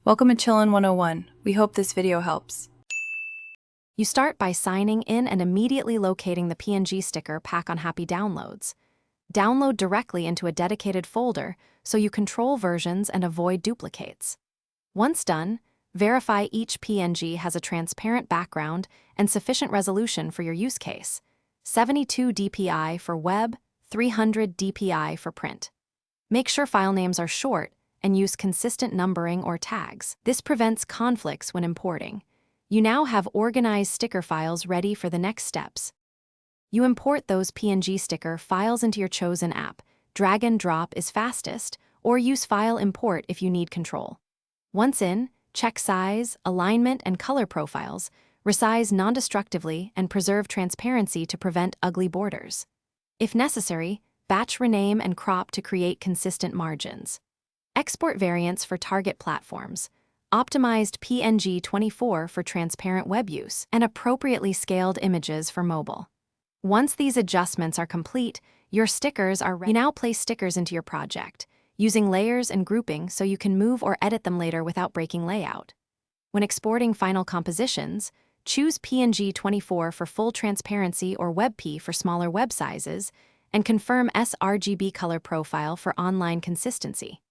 Welcome to Chillin' 101. We hope this video helps. You start by signing in and immediately locating the PNG sticker Pack on Happy downloads. Download directly into a dedicated folder so you control versions and avoid duplicates. Once done, verify each PNG has a transparent background and sufficient resolution for your use case. 72 dpi for web, 300 dpi for print. Make sure file names are short and use consistent numbering or tags. This prevents conflicts when importing. You now have organized sticker files ready for the next steps. You import those PNG sticker files into your chosen app. Drag and drop is fastest, or use file import if you need control. Once in, check size, alignment, and color profiles, resize non-destructively, and preserve transparency to prevent ugly borders. If necessary, batch rename and crop to create consistent margins. Export variants for target platforms, optimized PNG 24 for transparent web use, and appropriately scaled images for mobile. Once these adjustments are complete, your stickers are ready. You now place stickers into your project, using layers and grouping so you can move or edit them later without breaking layout. When exporting final compositions, choose PNG 24 for full transparency or WebP for smaller web sizes, and confirm sRGB color profile for online consistency.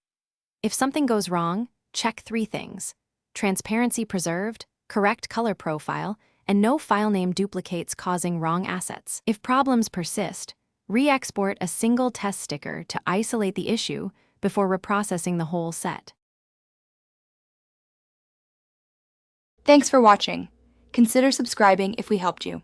If something goes wrong, check 3 things: transparency preserved, correct color profile, and no file name duplicates causing wrong assets. If problems persist, re-export a single test sticker to isolate the issue before reprocessing the whole set. Thanks for watching. Consider subscribing if we helped you.